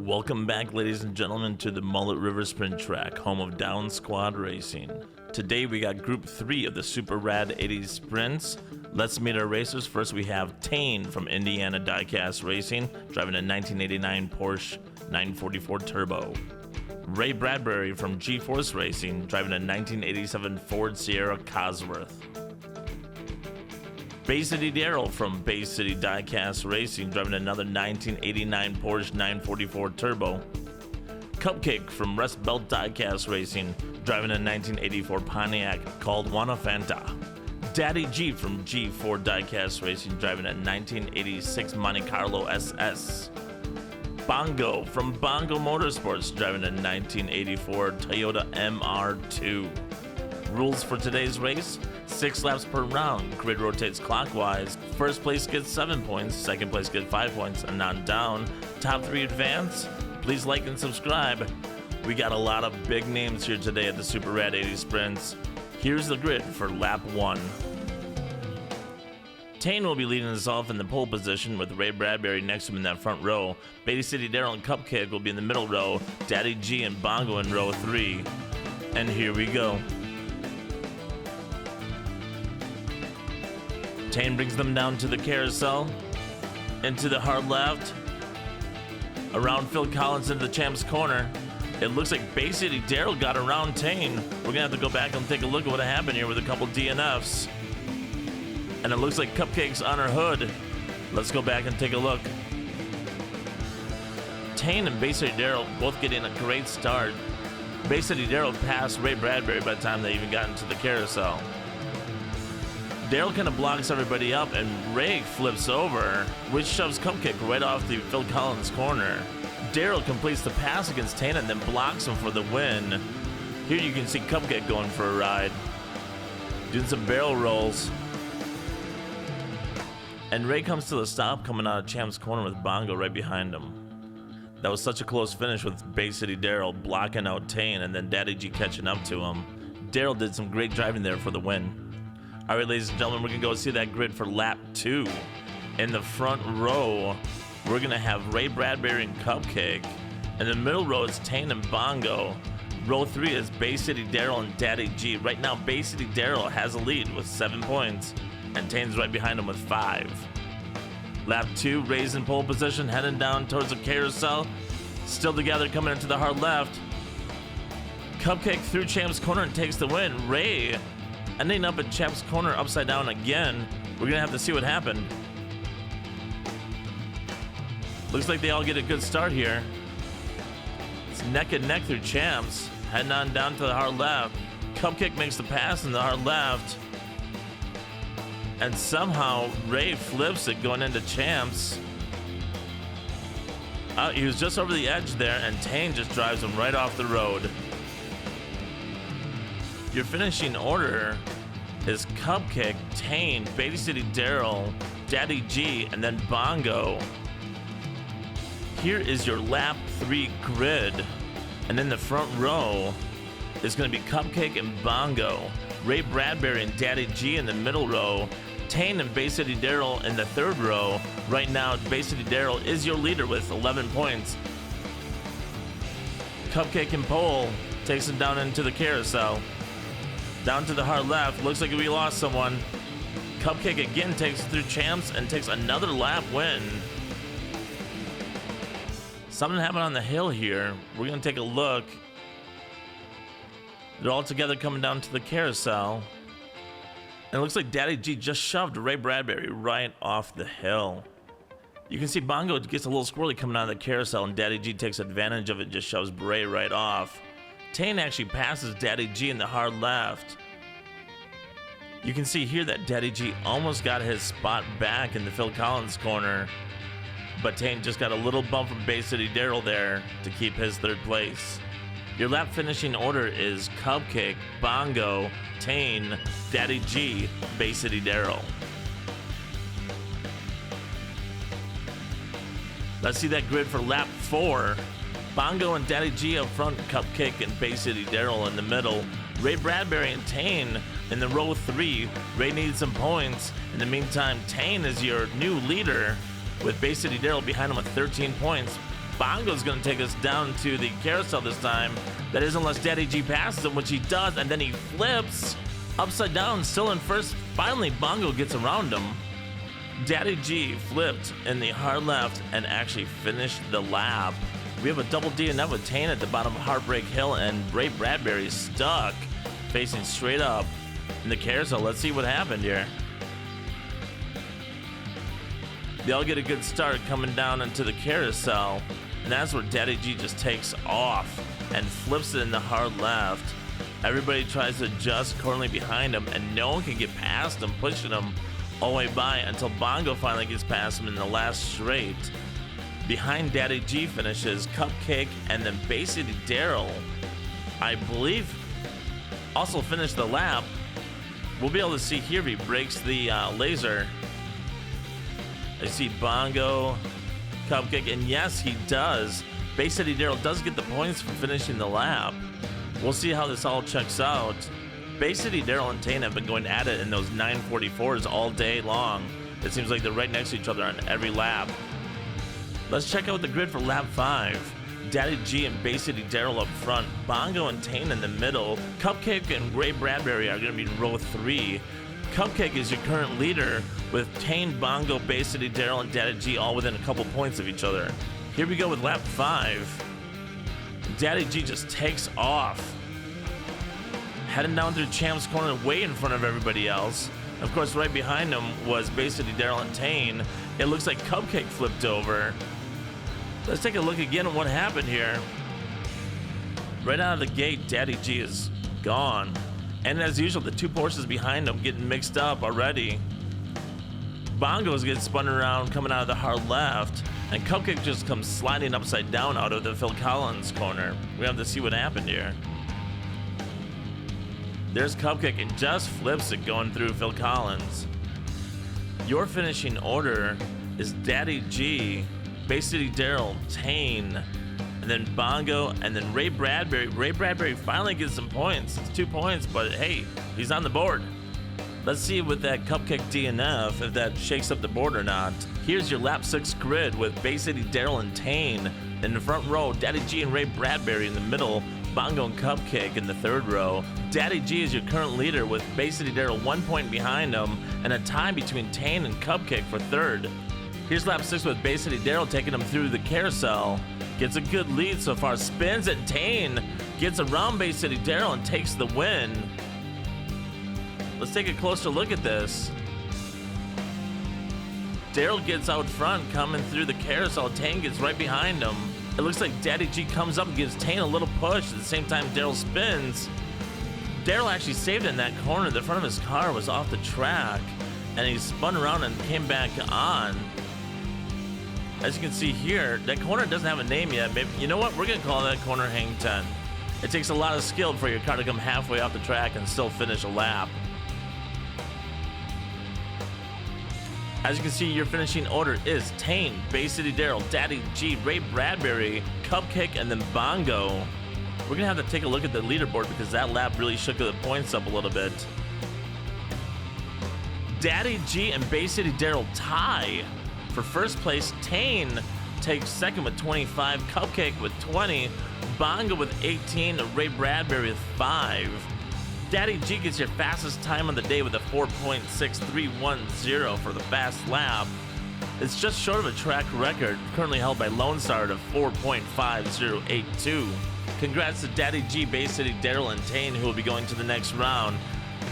Welcome back, ladies and gentlemen, to the Mullet River Sprint Track, home of Down Squad Racing. Today we got Group 3 of the Super Rad 80s Sprints. Let's meet our racers. First we have Tane from Indiana Diecast Racing, driving a 1989 Porsche 944 Turbo. Ray Bradbury from G-Force Racing, driving a 1987 Ford Sierra Cosworth. Bay City Darrell from Bay City Diecast Racing, driving another 1989 Porsche 944 Turbo. Cupcake from Rust Belt Diecast Racing, driving a 1984 Pontiac called Juana Fanta. Daddy G from G4 Diecast Racing, driving a 1986 Monte Carlo SS. Bongo from Bongo Motorsports, driving a 1984 Toyota MR2. Rules for today's race: 6 laps per round, grid rotates clockwise, first place gets 7 points, second place gets 5 points, and on down, top 3 advance. Please like and subscribe. We got a lot of big names here today at the Super Rad 80s Sprints. Here's the grid for lap 1. Tane will be leading us off in the pole position with Ray Bradbury next to him in that front row. Bay City Darrell and Cupcake will be in the middle row, Daddy G and Bongo in row 3. And here we go. Tane brings them down to the carousel, into the hard left, around Phil Collins into the Champ's corner. It looks like Bay City Darrell got around Tane. We're gonna have to go back and take a look at what happened here with a couple DNFs. And it looks like Cupcake's on her hood. Let's go back and take a look. Tane and Bay City Darrell both getting a great start. Bay City Darrell passed Ray Bradbury by the time they even got into the carousel. Darrell kind of blocks everybody up, and Ray flips over, which shoves Cupcake right off the Phil Collins corner. Darrell completes the pass against Tane and then blocks him for the win. Here you can see Cupcake going for a ride, doing some barrel rolls. And Ray comes to the stop coming out of Champ's corner with Bongo right behind him. That was such a close finish with Bay City Darrell blocking out Tane and then Daddy G catching up to him. Darrell did some great driving there for the win. All right, ladies and gentlemen, we're gonna go see that grid for lap 2. In the front row, we're gonna have Ray Bradbury and Cupcake. In the middle row, it's Tane and Bongo. Row 3 is Bay City Darrell and Daddy G. Right now, Bay City Darrell has a lead with 7 points, and Tane's right behind him with 5. Lap 2, Ray's in pole position, heading down towards the carousel. Still together, coming into the hard left. Cupcake through Champ's corner and takes the win. Ray ending up at Champ's corner upside down again. We're gonna have to see what happened. Looks like they all get a good start here. It's neck and neck through Champ's, heading on down to the hard left. Cupcake makes the pass in the hard left, and somehow Ray flips it going into Champ's. He was just over the edge there, and Tane just drives him right off the road. Your finishing order is Cupcake, Tane, Bay City Darrell, Daddy G, and then Bongo. Here is your lap 3 grid. And in the front row is going to be Cupcake and Bongo, Ray Bradbury and Daddy G in the middle row, Tane and Bay City Darrell in the third row. Right now, Bay City Darrell is your leader with 11 points. Cupcake and pole takes him down into the carousel. Down to the hard left, looks like we lost someone. Cupcake again takes it through Champs and takes another lap win. Something happened on the hill here. We're gonna take a look. They're all together coming down to the carousel. And it looks like Daddy G just shoved Ray Bradbury right off the hill. You can see Bongo gets a little squirrely coming out of the carousel, and Daddy G takes advantage of it, just shoves Ray right off. Tane actually passes Daddy G in the hard left. You can see here that Daddy G almost got his spot back in the Phil Collins corner, but Tane just got a little bump from Bay City Darrell there to keep his third place. Your lap finishing order is Cupcake, Bongo, Tane, Daddy G, Bay City Darrell. Let's see that grid for lap 4. Bongo and Daddy G up front, Cupcake and Bay City Darrell in the middle. Ray Bradbury and Tane in the row 3. Ray needs some points. In the meantime, Tane is your new leader with Bay City Darrell behind him with 13 points. Bongo's gonna take us down to the carousel this time. That is, unless Daddy G passes him, which he does, and then he flips upside down, still in first. Finally, Bongo gets around him. Daddy G flipped in the hard left and actually finished the lap. We have a double DNF with Tane at the bottom of Heartbreak Hill, and Ray Bradbury stuck facing straight up in the carousel. Let's see what happened here. They all get a good start coming down into the carousel, and that's where Daddy G just takes off and flips it in the hard left. Everybody tries to adjust cornerly behind him, and no one can get past him, pushing him all the way by until Bongo finally gets past him in the last straight. Behind Daddy G finishes Cupcake, and then Bay City Daryl, I believe, also finished the lap. We'll be able to see here if he breaks the laser. I see Bongo, Cupcake, and yes, he does. Bay City Daryl does get the points for finishing the lap. We'll see how this all checks out. Bay City Daryl and Tane have been going at it in those 944s all day long. It seems like they're right next to each other on every lap. Let's check out the grid for lap 5. Daddy G and Bay City Daryl up front, Bongo and Tane in the middle. Cupcake and Ray Bradbury are going to be in row 3. Cupcake is your current leader, with Tane, Bongo, Bay City Daryl, and Daddy G all within a couple points of each other. Here we go with lap 5. Daddy G just takes off, heading down through Champ's Corner way in front of everybody else. Of course, right behind him was Bay City Daryl and Tane. It looks like Cupcake flipped over. Let's take a look again at what happened here. Right out of the gate, Daddy G is gone. And as usual, the two Porsches behind him getting mixed up already. Bongo's getting spun around coming out of the hard left, and Cupcake just comes sliding upside down out of the Phil Collins corner. We have to see what happened here. There's Cupcake and just flips it going through Phil Collins. Your finishing order is Daddy G, Bay City Daryl, Tane, and then Bongo, and then Ray Bradbury. Ray Bradbury finally gets some points. It's 2 points, but hey, he's on the board. Let's see with that Cupcake DNF if that shakes up the board or not. Here's your lap 6 grid with Bay City Daryl and Tane in the front row, Daddy G and Ray Bradbury in the middle, Bongo and Cupcake in the third row. Daddy G is your current leader with Bay City Daryl 1 point behind him, and a tie between Tane and Cupcake for third. Here's lap 6 with Bay City Daryl taking him through the carousel. Gets a good lead so far, spins it, Tane gets around Bay City Daryl and takes the win. Let's take a closer look at this. Daryl gets out front coming through the carousel. Tane gets right behind him. It looks like Daddy G comes up and gives Tane a little push. At the same time, Daryl spins. Daryl actually saved it in that corner. The front of his car was off the track, and he spun around and came back on. As you can see here, that corner doesn't have a name yet. Maybe, you know what? We're going to call that corner Hang 10. It takes a lot of skill for your car to come halfway off the track and still finish a lap. As you can see, your finishing order is Tane, Bay City Daryl, Daddy G, Ray Bradbury, Cupcake, and then Bongo. We're going to have to take a look at the leaderboard because that lap really shook the points up a little bit. Daddy G and Bay City Daryl tie for first place. Tane takes second with 25, Cupcake with 20, Bongo with 18, Ray Bradbury with 5. Daddy G gets your fastest time on the day with a 4.6310 for the fast lap. It's just short of a track record, currently held by Lone Star of 4.5082. Congrats to Daddy G, Bay City Daryl, and Tane, who will be going to the next round.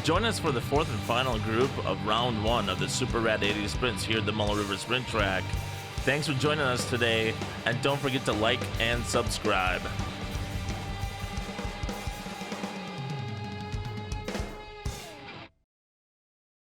Join us for the fourth and final group of round 1 of the Super Rad 80s sprints here at the Mullet River Sprint Track. Thanks for joining us today, and don't forget to like and subscribe.